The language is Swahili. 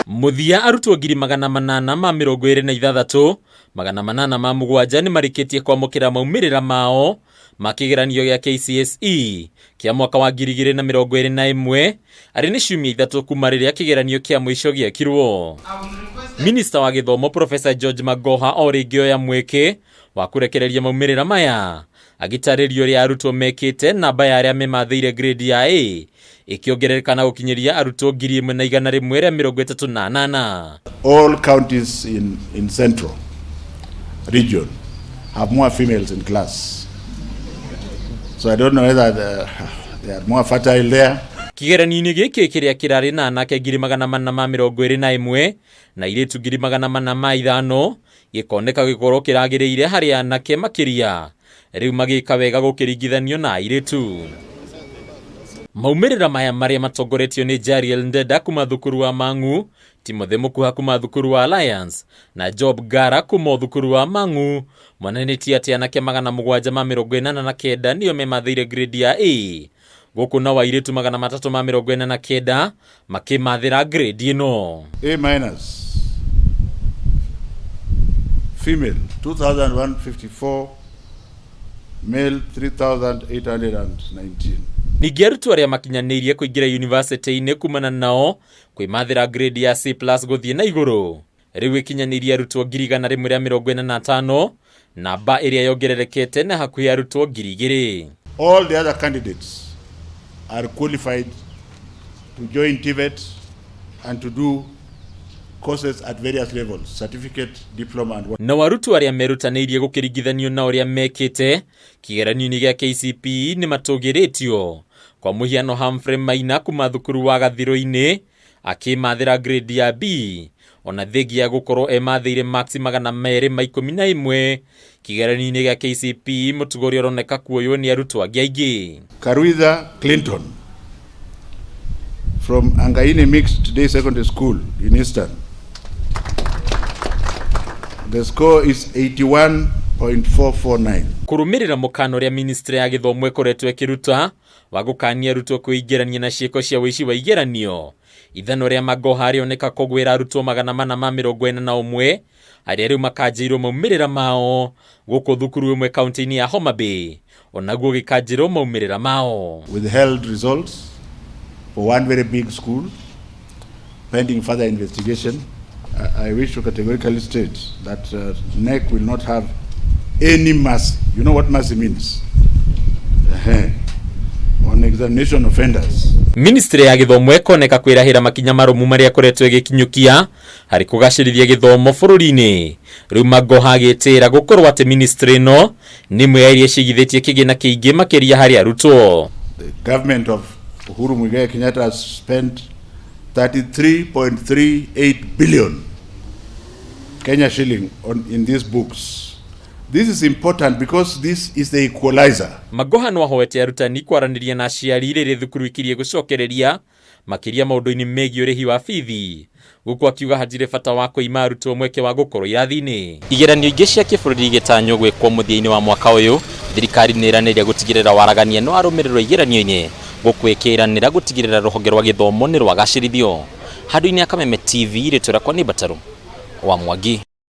Muthia arutwo 826 807 nimarikitie kwamukira maumirira mao ma kigeranio gia KCSE kia mwaka wa 2021 ari ni ciumia ithatu kuma riria kigeranio kia mwisho giekirwo. Minista wa githomo Prof George Magoha o ringi oya mweke wa kurekereria maumirira maya agitaririo ria arutwo mekite namba ya aria memathiire grade ya A ikiongerereka na gukinyiria arutwo 1138. All counties in central region have more females in class, so I don't know whether they are more fertile there. Kigeranio-ini giki kiria kirari na anake 421 na airitu 405 gikoneka gikorwo kiragiriire hari anake makiria riu magika wega gukiringithanio na airitu. Maumirira maya maria matongoretio ni Jeriel Ndeda kuma thukuru wa Mang'u, Timothy Mukuha kuma thukuru wa Alliance na Job Gara kuma thukuru wa Mang'u mwananĩtie ati anake 749 nio memathiire grade ya A, guku na airitu 349 makimathira grade ino. A- female 2154, male 3819. Ningi arutwo aria makinyanirie kuingira university-ini kumana nao kwimathira grade ya C+ guthie na iguru. Riu ikinyanirie arutwo 145 namba iria yongererekete na hakuhi arutwo 2000. All the other candidates are qualified to join TVET and to do courses at various levels, certificate, diploma and what. Na warutwo aria merutanĩirie gukiringithanio na uria mekite kigeranio-ini gia KCPE ni matugiritio. Kwa muhiano Humphrey Maina kuma thukuru wa githaru-ini akimathira grade ya B, ona thengia gukorwo emathiire max 211 kigeranio-ini gia KCPE mutugori oroneka kuoywo ni arutwo aingi. Karuitha Clinton from Angaini Mixed Day Secondary School in Eastern. The score is 81.449. Kurumirira mukano ria ministry ya githomo ikoretwo ikiruta wa gukania arutwo kuingirania na ciiko cia wici wa igeranio. Ithano ria Magoha rioneka kugwira arutwo 441 aria riu makanjirwo maumirira mao guku thukuru imwe kaunti-ini ya Homa Bay, onaguo gikanjirwo maumirira mao. Withheld results for one very big school pending further investigation. I wish to categorically state that NEC will not have any mercy. You know what mercy means? On examination offenders. Ministry ya githomo ikoneka kwirahira makinya marumu maria koretwo igikinyukia hari kugacirithia githomo bururi-ini. Riu Magoha agitira gukorwo ati ministry no nimwe ya iria cigithitie kigina kiingi makiria hari arutwo. The government of Uhuru Muigai Kenyatta has spent 33.38 billion Kenya shilling in these books. This is important because this is the equalizer. Magoha no ahoete arutani kwaraniria na aciari riri thukuru ikirie gucokereria makiria maundu-ini megi urihi wa bithi, guku akiuga hatire bata wa kuima arutwo mweke wa gukorwo irathi-ini. Igeranio ingi cia kibururi igitanywo gwikwo muthia-ini wa mwaka uyu, thirikari ni iraniria gutigirira waragania no arumirirwo igeranio-ini guku ikiranira gutigirira ruhonge rwa githomo ni rwagacirithio. Handu-ini ya Kameme TV ritwira kwa ni Bataru wa Mwangi.